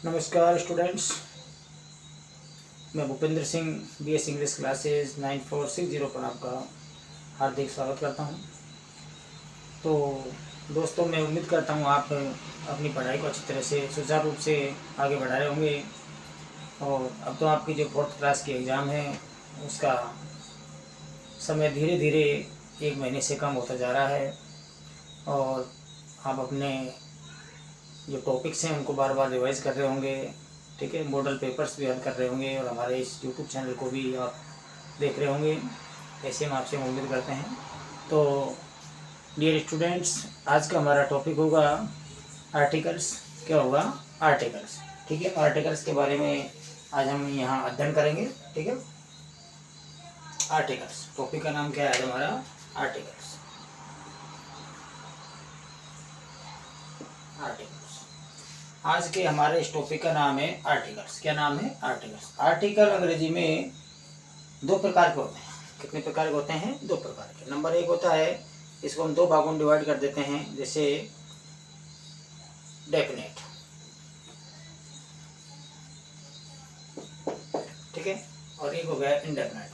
नमस्कार स्टूडेंट्स, मैं Bhupendra Singh BS English classes 9460 पर आपका हार्दिक स्वागत करता हूं। तो दोस्तों, मैं उम्मीद करता हूं आप अपनी पढ़ाई को अच्छी तरह से सुचारू रूप से आगे बढ़ा रहे होंगे। और अब तो आपकी जो 4th क्लास की एग्ज़ाम है उसका समय धीरे धीरे 1 महीने से कम होता जा रहा है और आप अपने जो टॉपिक्स हैं उनको बार बार रिवाइज कर रहे होंगे। ठीक है, मॉडल पेपर्स भी हल कर रहे होंगे और हमारे इस यूट्यूब चैनल को भी आप देख रहे होंगे, ऐसे हम आपसे उम्मीद करते हैं। तो डियर स्टूडेंट्स, आज का हमारा टॉपिक होगा आर्टिकल्स। क्या होगा? आर्टिकल्स। ठीक है, आर्टिकल्स के बारे में आज हम यहाँ अध्ययन करेंगे। ठीक है, आर्टिकल्स टॉपिक का नाम क्या है हमारा? आर्टिकल्स। आर्टिकल्स आज के हमारे इस टॉपिक का नाम है आर्टिकल्स। क्या नाम है? आर्टिकल्स। आर्टिकल अंग्रेजी में 2 प्रकार के होते हैं। कितने प्रकार के होते हैं? 2 प्रकार के। नंबर 1 होता है, इसको हम 2 भागों में डिवाइड कर देते हैं, जैसे डेफिनेट। ठीक है, और एक हो गया इंडेफिनेट।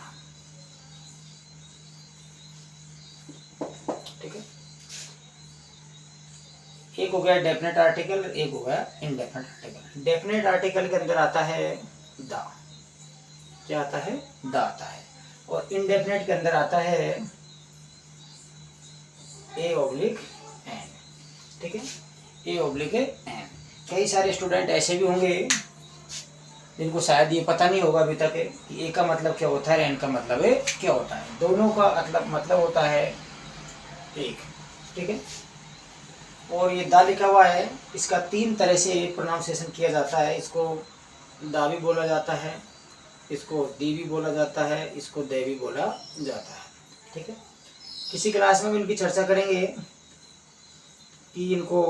ठीक है, एक हो गया डेफिनेट आर्टिकल, एक हो गया इंडेफिनेट आर्टिकल। डेफिनेट आर्टिकल के अंदर आता है द। क्या आता है? द आता है। और इंडेफिनेट के अंदर आता है A/N। ठीक है, A/N। कई सारे स्टूडेंट ऐसे भी होंगे जिनको शायद ये पता नहीं होगा अभी तक कि A का मतलब क्या होता है, N का मतलब क्या होता है। दोनों का मतलब होता है एक। ठीक है, और ये दा लिखा हुआ है, इसका 3 तरह से प्रोनाउंसिएशन किया जाता है। इसको दा भी बोला जाता है, इसको दी भी बोला जाता है, इसको दे भी बोला जाता है। ठीक है, किसी क्लास में भी इनकी चर्चा करेंगे कि इनको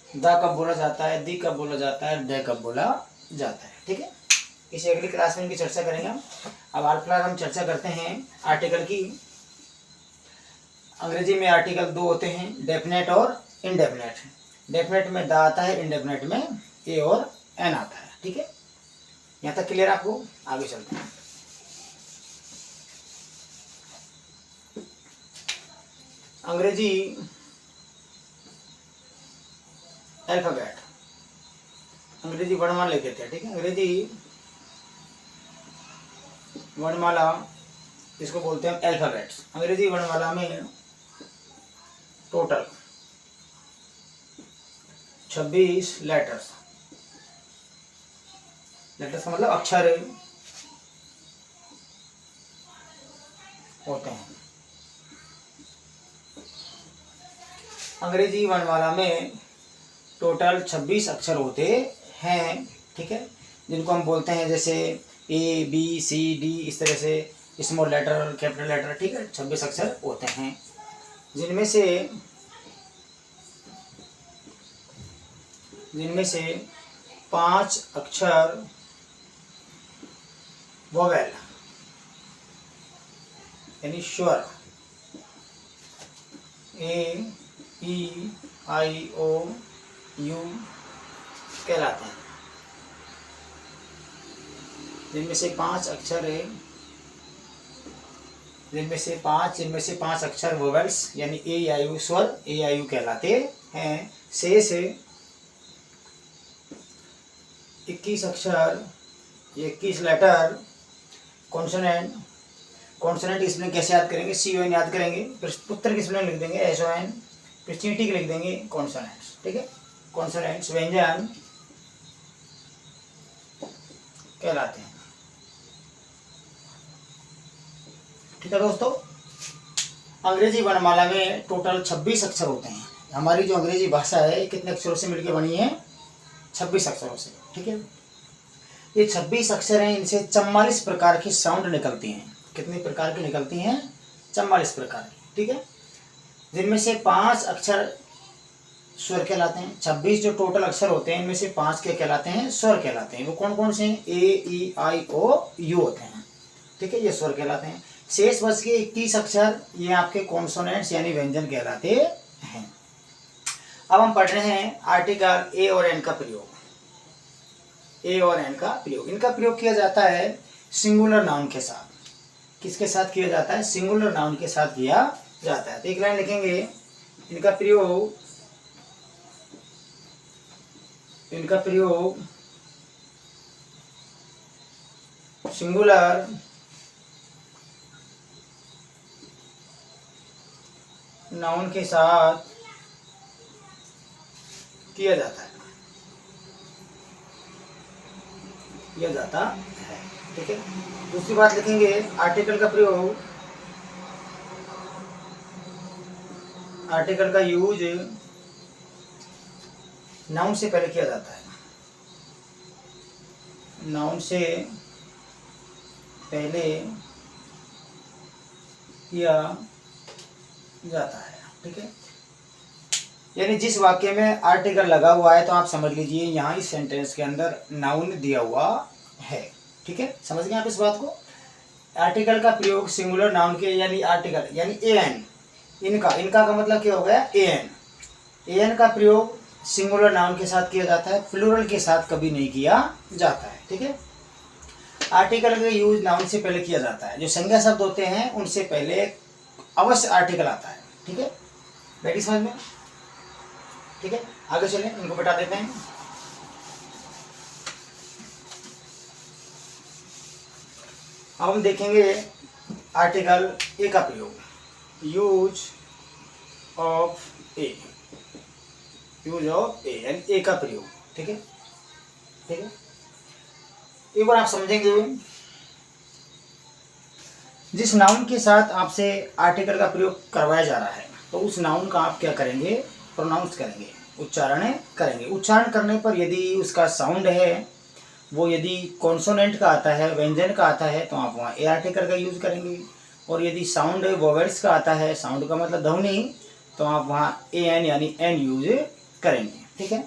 दा कब बोला जाता है, दी कब बोला जाता है, दे कब बोला जाता है। ठीक है, किसी अगली क्लास में इनकी चर्चा करेंगे हम। अब आज फिलहाल हम चर्चा करते हैं आर्टिकल की। अंग्रेजी में आर्टिकल 2 होते हैं, डेफिनेट और इंडेफिनेट। डेफिनेट में दा आता है, इंडेफिनेट में A और N आता है। ठीक है, यहाँ तक क्लियर आपको? आगे चलते हैं। अंग्रेजी अल्फाबेट, अंग्रेजी वर्णमाला लिखे थे। ठीक है, अंग्रेजी वर्णमाला इसको बोलते हैं अल्फाबेट्स। अंग्रेजी वर्णमाला में टोटल 26 लेटर्स का मतलब अक्षर होते हैं। अंग्रेजी वर्णमाला में टोटल 26 अक्षर होते हैं। ठीक है, जिनको हम बोलते हैं जैसे A, B, C, D, इस तरह से स्मॉल लेटर, कैपिटल लेटर। ठीक है, 26 अक्षर होते हैं, जिनमें से 5 अक्षर वोवेल यानी स्वर A, E, I, O, U कहलाते हैं। जिनमें से 5 अक्षर है, जिनमें से 5 अक्षर वोवेल्स यानी A-I-U स्वर A-I-U कहलाते हैं। शेष 21 अक्षर, 21 लेटर कॉन्सोनेंट। कॉन्सोनेंट की स्पेलिंग कैसे याद करेंगे? C-O-N याद करेंगे, उत्तर की स्पेलिंग लिख देंगे S-O-N, फिर चींटी के लिख देंगे कॉन्सोनेंट्स। ठीक है, कॉन्सोनेंट्स व्यंजन कहलाते हैं। ठीक है दोस्तों, अंग्रेजी वर्णमाला में टोटल 26 अक्षर होते हैं। हमारी जो अंग्रेजी भाषा है कितने अक्षरों से मिलकर बनी है? 26 अक्षरों से। ठीक है, ये 26 अक्षर हैं, इनसे 44 प्रकार की साउंड निकलती हैं। कितने प्रकार की निकलती हैं? 44 प्रकार की। ठीक है, जिनमें से 5 अक्षर स्वर कहलाते हैं। 26 जो टोटल अक्षर होते हैं, इनमें से 5 के कहलाते हैं? स्वर कहलाते हैं। वो कौन कौन से हैं? A-E-I-O-U होते हैं। ठीक है, ये स्वर कहलाते हैं। शेष बच के 21 अक्षर, ये आपके कॉन्सोनेंट्स यानी व्यंजन कहलाते हैं। अब हम पढ़ रहे हैं आर्टिकल ए और एन का प्रयोग। ए और एन का प्रयोग। इनका प्रयोग किया जाता है सिंगुलर नाउन के साथ। किसके साथ किया जाता है? सिंगुलर नाउन के साथ किया जाता है। तो एक लाइन लिखेंगे, इनका प्रयोग सिंगुलर नाउन के साथ किया जाता है, ठीक है। दूसरी बात लिखेंगे, आर्टिकल का प्रयोग, आर्टिकल का यूज नाउन से पहले किया जाता है, नाउन से पहले किया जाता है, ठीक है। यानी जिस वाक्य में आर्टिकल लगा हुआ है तो आप समझ लीजिए यहाँ इस सेंटेंस के अंदर नाउन दिया हुआ है, ठीक है। समझ गए आप इस बात को? आर्टिकल का प्रयोग सिंगुलर नाउन के, यानी आर्टिकल यानी ए एन, इनका का मतलब क्या हो गया? ए एन का प्रयोग सिंगुलर नाउन के साथ किया जाता है, प्लूरल के साथ कभी नहीं किया जाता है, ठीक है। आर्टिकल का यूज नाउन से पहले किया जाता है, जो संज्ञा शब्द होते हैं उनसे पहले अवश्य आर्टिकल आता है, ठीक है। बैठी समझ में? ठीक है, आगे चलें, इनको बता देते हैं। अब हम देखेंगे आर्टिकल ए का प्रयोग, यूज ऑफ ए यानी ए का प्रयोग, ठीक है। एक बार आप समझेंगे, जिस नाउन के साथ आपसे आर्टिकल का प्रयोग करवाया जा रहा है तो उस नाउन का आप क्या करेंगे? प्रोनाउंस करेंगे, उच्चारण करेंगे। उच्चारण करने पर यदि उसका साउंड है वो यदि कॉन्सोनेंट का आता है, व्यंजन का आता है, तो आप वहाँ ए आर्टिकल का यूज करेंगे। और यदि साउंड वोवेल्स का आता है, साउंड का मतलब ध्वनि, तो आप वहाँ ए एन यानी एन यूज करेंगे, ठीक है।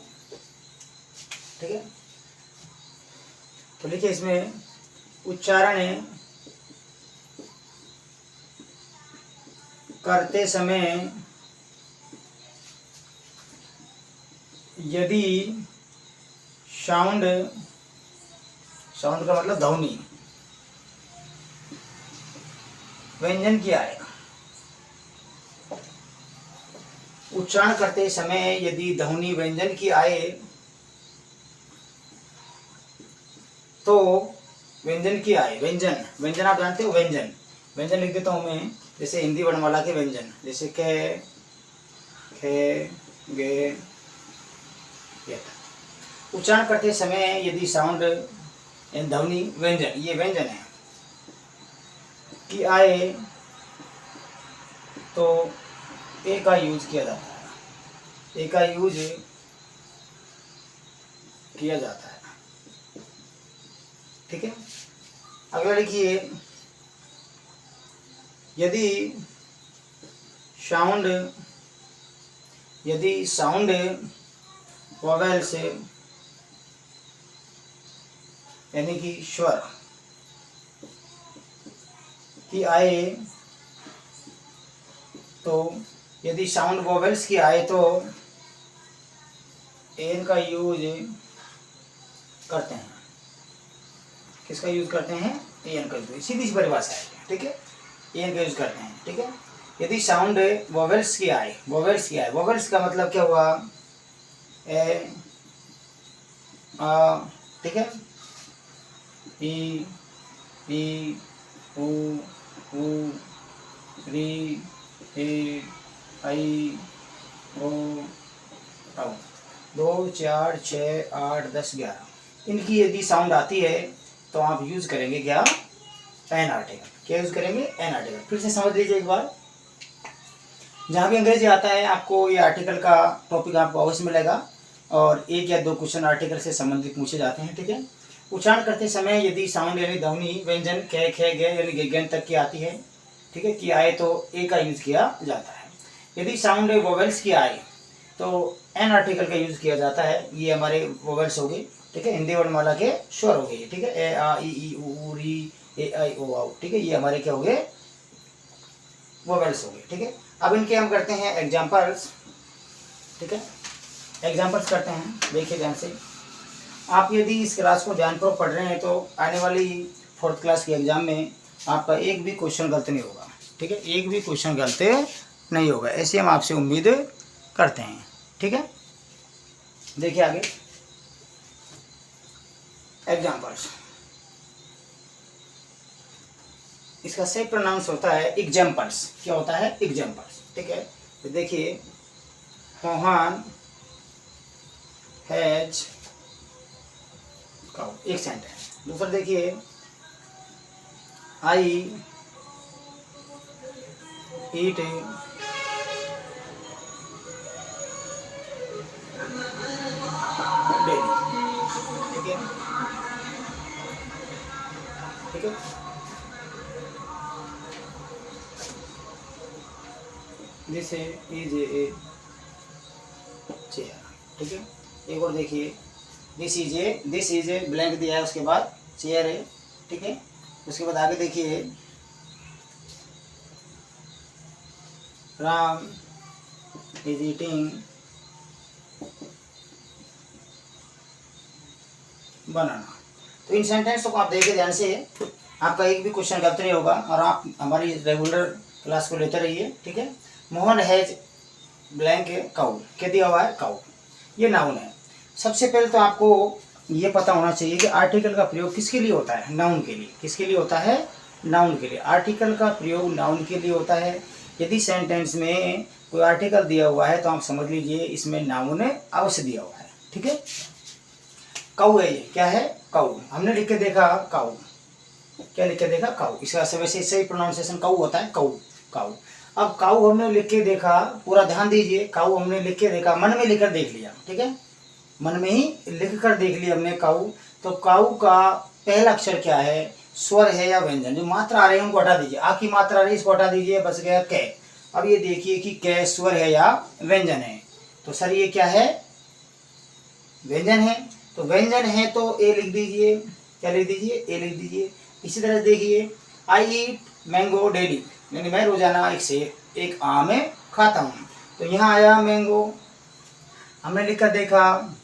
तो लिखिए इसमें, उच्चारण करते समय यदि साउंड का मतलब ध्वनि व्यंजन की आए, उच्चारण करते समय यदि ध्वनि व्यंजन की आए तो व्यंजन की आए, व्यंजन आप जानते हो, व्यंजन लिख देता हूँ मैं, जैसे हिंदी वर्णमाला के व्यंजन, जैसे क, खे, गे, उच्चारण करते समय यदि साउंड ध्वनि व्यंजन, ये व्यंजन है, कि आए तो ए का यूज किया जाता है, ए का यूज किया जाता है, ठीक है। अगला लिखिए, यदि साउंड वोवेल से यानी कि स्वर की आए, तो यदि साउंड वोवेल्स की आए तो एन का यूज करते हैं। किसका यूज करते हैं? एन का यूज, सीधी सी परिभाषा है, ठीक है। एन का यूज करते हैं, ठीक है। यदि साउंड वोवेल्स की आए, वोवेल्स का मतलब क्या हुआ? ए, आ, ठीक है, ई, उ, री, ए, आई, ओ, औ। 2, 4, 6, 8, 10, 11 इनकी यदि साउंड आती है तो आप यूज करेंगे क्या? An article. क्या यूज करेंगे? An article. फिर से समझ लीजिए एक बार, जहाँ भी अंग्रेजी आता है आपको ये आर्टिकल का टॉपिक आपको अवश्य मिलेगा, और 1 या 2 क्वेश्चन आर्टिकल से संबंधित पूछे जाते हैं, ठीक है। उच्चारण करते समय यदि साउंड यानी ध्वनि व्यंजन खे, खे, गे यानी गेन तक की आती है, ठीक है, कि आए तो ए का यूज किया जाता है। यदि साउंड वोवेल्स की आए तो एन आर्टिकल का यूज किया जाता है। ये हमारे वोवेल्स हो गए, ठीक है, हिंदी वर्णमाला के स्वर हो गए, ठीक है, ए, आ, ई, उ, री, ए, आई, ओ, औ, ठीक है, ये हमारे क्या हो गए? वोवेल्स हो गए, ठीक है। अब इनके हम करते हैं एग्जाम्पल्स, ठीक है, एग्जाम्पल्स करते हैं, देखिए ध्यान से। आप यदि इस क्लास को ध्यानपूर्वक पढ़ रहे हैं तो आने वाली 4th क्लास के एग्ज़ाम में आपका एक भी क्वेश्चन गलत नहीं होगा। ठीक है, एक भी क्वेश्चन गलत नहीं होगा, ऐसी हम आपसे उम्मीद करते हैं। ठीक है, देखिए आगे एग्जाम्पल्स। इसका सही प्रोनाउंस होता है एग्जाम्पल्स। क्या होता है? एग्जाम्पल्स। ठीक है, तो देखिए मोहन हैज काउ, एक सेंटेंस। दूसरा देखिए आई ईट डेली। ठीक है, ठीक है, दिस इज ए चेयर। ठीक है, एक और देखिए दिस इज ए ब्लैंक दिया है, उसके बाद चेयर है। ठीक है, उसके बाद आगे देखिए राम इज ईटिंग बनाना। तो इन सेंटेंस को आप देखिए ध्यान से, आपका एक भी क्वेश्चन गलत नहीं होगा और आप हमारी रेगुलर क्लास को लेते रहिए। ठीक है, मोहन हैज ब्लैंक काउ, क्या दिया हुआ है? काउ, ये नाउन है। सबसे पहले तो आपको ये पता होना चाहिए कि आर्टिकल का प्रयोग किसके लिए होता है? नाउन के लिए। किसके लिए होता है? नाउन के लिए। आर्टिकल का प्रयोग नाउन के लिए होता है। यदि सेंटेंस में कोई आर्टिकल दिया हुआ है तो आप समझ लीजिए इसमें नाउन अवश्य दिया हुआ है। ठीक है, काउ है, ये क्या है? काउ। हमने लिख के देखा काउ, क्या लिख के देखा? काउ। इसका वैसे सही प्रोनाउंसिएशन काउ होता है, काउ, काउ। अब काउ हमने लिख के देखा, पूरा ध्यान दीजिए, काउ हमने लिख के देखा, मन में लिखकर देख लिया। ठीक है, मन में ही लिख कर देख लिया हमने काउ। तो काउ का पहला अक्षर क्या है? स्वर है या व्यंजन? जो मात्रा आ रही है उनको हटा दीजिए, आ की मात्रा आ रही है इसको हटा दीजिए, बस गया कै। अब ये देखिए कि कै स्वर है या व्यंजन है। तो सर ये क्या है? व्यंजन है। तो व्यंजन है तो ए लिख दीजिए। क्या लिख दीजिए? ए लिख दीजिए। इसी तरह देखिए आई ईट मैंगो डेली, यानी मैं रोजाना एक आम खाता हूँ। तो यहाँ आया मैंगो, हमने लिखकर देखा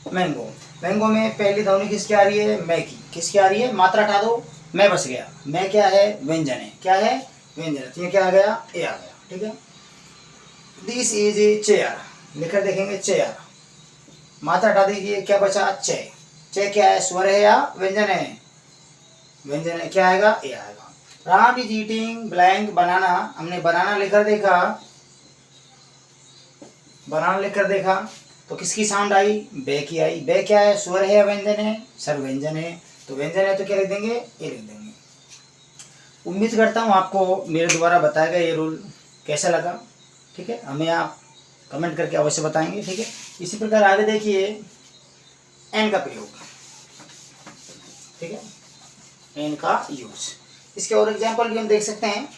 मैंगो। मैंगो में पहली ध्वनि किसकी आ रही है? मैं की। किसकी आ रही है? मात्रा हटा दो, मैं बस गया। मैं क्या है? व्यंजन है। क्या है? व्यंजन। तो ये क्या आ गया? ए आ गया। ठीक है, दिस इज ए चेयर, लिखकर देखेंगे चेयर, मात्रा हटा दीजिए, क्या बचा? चे। चे क्या है? स्वर है या व्यंजन है? व्यंजन है। क्या आएगा? ए आएगा। राम इज ईटिंग ब्लैंक बनाना, हमने बनाना लिखकर देखा, बनाना लिखकर देखा तो किसकी साउंड आई? बे की आई। बे क्या है? स्वर है या व्यंजन है? सर व्यंजन है। तो व्यंजन है तो क्या लिख देंगे? ए लिख देंगे। उम्मीद करता हूँ आपको मेरे द्वारा बताया गया ये रूल कैसा लगा। ठीक है, हमें आप कमेंट करके अवश्य बताएंगे। ठीक है, इसी प्रकार आगे देखिए एन का प्रयोग। ठीक है, एन का यूज। इसके और एग्जाम्पल भी हम देख सकते हैं,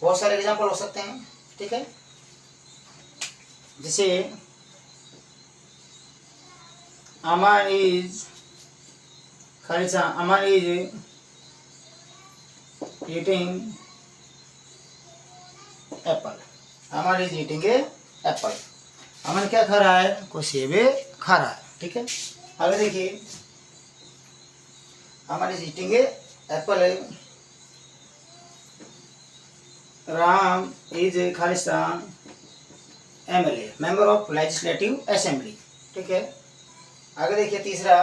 बहुत सारे एग्जाम्पल हो सकते हैं। ठीक है, जैसे अमन इज खालिसा, Aman is eating apple, Aman is eating apple. Aman क्या खा रहा है? कोई सेब खा रहा है। ठीक है, आगे देखिए Aman is eating apple. Ram is Khalistan MLA, member of legislative assembly. ठीक है, आगे देखिए तीसरा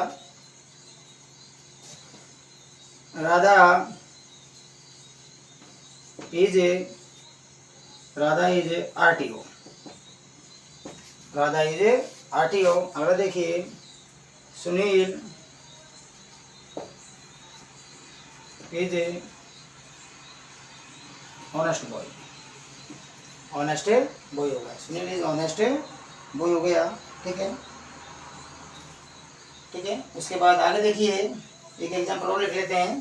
Radha is RTO, Radha is RTO. आगे देखिए Sunil is honest boy, honest boy हो गया। सुनील इज ऑनेस्ट बॉय हो गया। ठीक है, ठीक है, उसके बाद आगे देखिए एक एग्जाम्पल और लिख लेते हैं।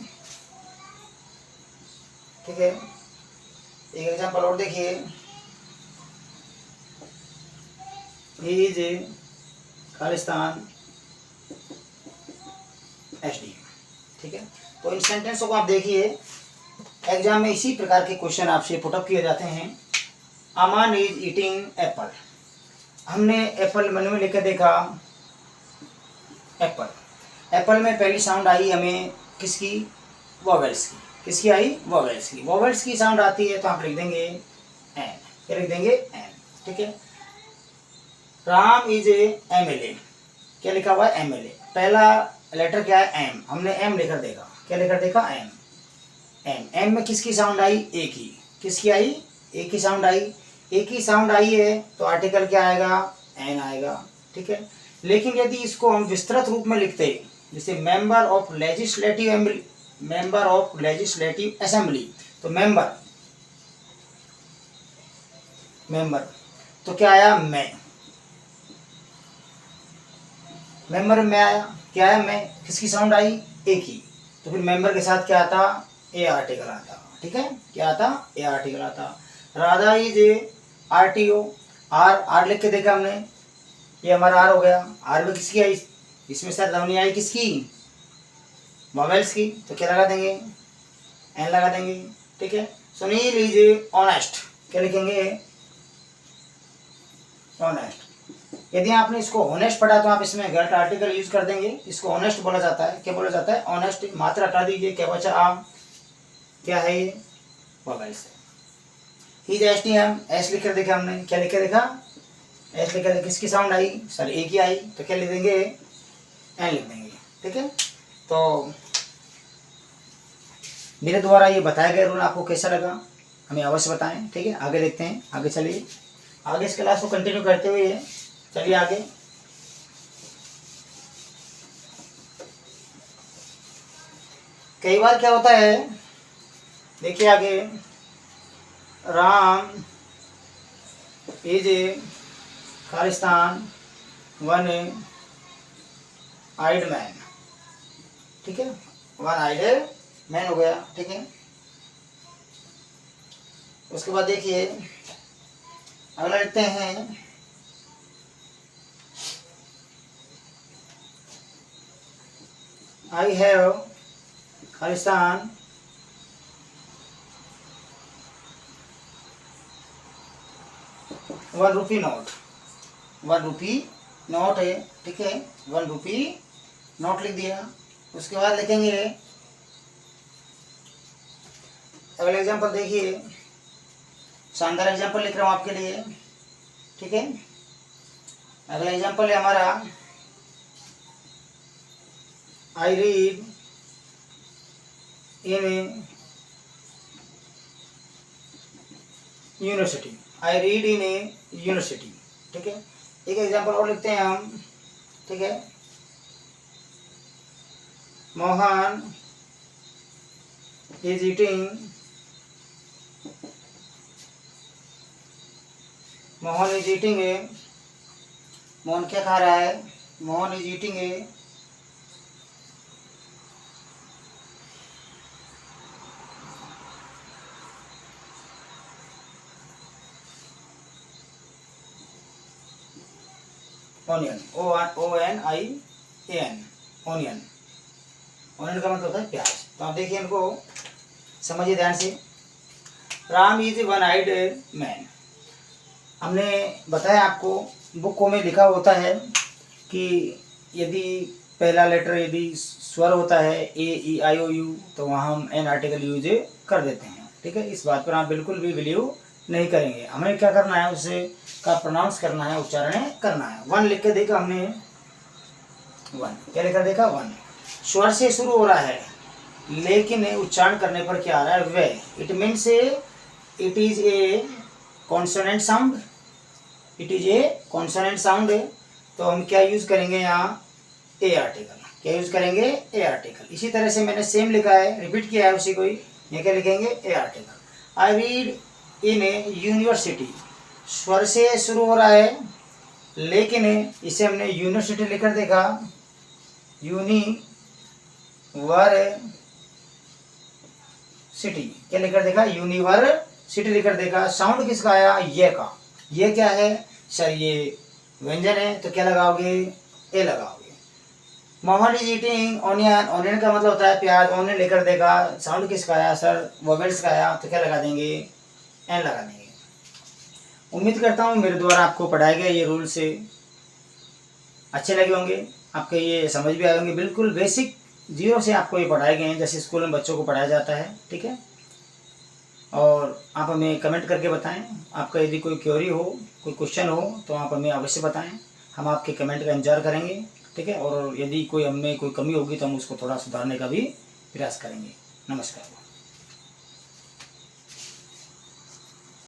ठीक है, एक एग्जाम्पल और देखिए, ही इज खालिस्तान एसडी। ठीक है, तो इन सेंटेंसों को आप देखिए, एग्जाम में इसी प्रकार के क्वेश्चन आपसे पुटअप किए जाते हैं। अमन इज ईटिंग एप्पल, हमने एप्पल मन में लेकर देखा, एप्पल। एप्पल में पहली साउंड आई हमें किसकी, वोवेल्स की। किसकी आई, वोवेल्स की। वोवेल्स की साउंड आती है तो आप लिख देंगे एन। क्या लिख देंगे, एन। ठीक है। Ram is A MLA। क्या लिखा हुआ है, MLA। पहला लेटर क्या है, एम। हमने एम लेकर देखा। क्या लेकर देखा, एम। एम। एम में किसकी साउंड आई, ए की। किसकी आई, ए की साउंड आई। ए की साउंड आई है तो आर्टिकल क्या आएगा, एन आएगा। ठीक है। लेकिन यदि इसको हम विस्तृत रूप में लिखते, जैसे मेंबर ऑफ लेजिस्लेटिव असेंबली, तो मेंबर तो क्या आया, मैं। मेंबर में आया, क्या है, मैं। किसकी साउंड आई, ए की। तो फिर मेंबर के साथ क्या आता, ए आर्टिकल आता। ठीक है। क्या आता, ए आर्टिकल आता। Radha is a RTO। R लिख के देखा हमने, ये हमारा आर हो गया। आर में किसकी आई, इसमें सर ध्वनि आई किसकी, वोवेल्स की। तो क्या लगा देंगे, एन लगा देंगे। ठीक है। Sunil is a honest. क्या लिखेंगे, ऑनेस्ट। यदि आपने इसको ऑनेस्ट पढ़ा तो आप इसमें गलत आर्टिकल यूज कर देंगे। इसको ऑनेस्ट बोला जाता है। क्या बोला जाता है, ऑनेस्ट। मात्रा हटा दीजिए, क्या बचा, आम। क्या है ये, वोवेल्स है। ही STM, एस लिख कर देखा हमने। क्या लिख के देखा, एस लिख कर। किसकी साउंड आई, सर ए की आई। तो क्या लिख देंगे, एन लिख देंगे। ठीक है। तो मेरे द्वारा ये बताया गया रूल आपको कैसा लगा, हमें अवश्य बताएं। ठीक है। आगे देखते हैं, आगे चलिए, आगे इस क्लास को कंटिन्यू करते हुए चलिए आगे। कई बार क्या होता है, देखिए आगे, Ram is a Khalistan one eyed man. ठीक है। वन आइड मैन हो गया। ठीक है। उसके बाद देखिए अगला लिखते हैं, I have Khalistan ₹1 note. ₹1 note है। ठीक है। ₹1 नोट लिख दिया। उसके बाद लिखेंगे, अगला एग्जाम्पल देखिए, शानदार एग्जाम्पल लिख रहा हूँ आपके लिए। ठीक है। अगला एग्जाम्पल है हमारा, आई read in university. I read in a university. ठीक है। एक एग्जाम्पल और लिखते हैं हम। ठीक है। Mohan is eating, Mohan is eating a, Mohan क्या खा रहा है, Mohan is eating a onion. ONIAN, onion. Onion का मतलब होता है प्याज। तो आप देखिए इनको समझिए ध्यान से। Ram is one eyed man. हमने बताया आपको, बुकों में लिखा होता है कि यदि पहला लेटर यदि स्वर होता है AEIOU तो वहाँ हम एन आर्टिकल यूज कर देते हैं। ठीक है। इस बात पर आप बिल्कुल भी बिलीव नहीं करेंगे। हमें क्या करना है, उसे का प्रोनाउंस करना है, उच्चारण करना है। 1 लिख के देखा हमने, 1। क्या लिखा देखा, 1। स्वर से शुरू हो रहा है लेकिन उच्चारण करने पर क्या आ रहा है, वे। It means it is a consonant sound. It is a consonant sound. तो हम क्या यूज करेंगे यहाँ, ए आर्टिकल। क्या यूज करेंगे, ए आर्टिकल। इसी तरह से मैंने सेम लिखा है, रिपीट किया है उसी को ही। ये क्या लिखेंगे, a article. I read in a university. स्वर से शुरू हो रहा है लेकिन इसे हमने यूनिवर्सिटी लिखकर देखा, यूनिवर्सिटी। क्या लिखकर देखा, यूनिवर्सिटी लिखकर देखा। साउंड किसका आया, ये का। ये क्या है सर, ये व्यंजन है। तो क्या लगाओगे, ए लगाओगे। Mohan is eating onion. Onion का मतलब होता है प्याज। ऑनियन लेकर देखा। साउंड किसका आया सर, वोवेल्स का आया। तो क्या लगा देंगे, एन लगा देंगे। उम्मीद करता हूँ मेरे द्वारा आपको पढ़ाए गए ये रूल से अच्छे लगे होंगे। आपके ये समझ भी आएंगे। बिल्कुल बेसिक जीरो से आपको ये पढ़ाए गए हैं जैसे स्कूल में बच्चों को पढ़ाया जाता है, ठीक है। और आप हमें कमेंट करके बताएं, आपका यदि कोई क्वेरी हो, कोई क्वेश्चन हो तो आप हमें अवश्य बताएं, हम आपके कमेंट का इंतजार करेंगे, ठीक है। और यदि कोई हमें कोई कमी होगी तो हम उसको थोड़ा सुधारने का भी प्रयास करेंगे। नमस्कार।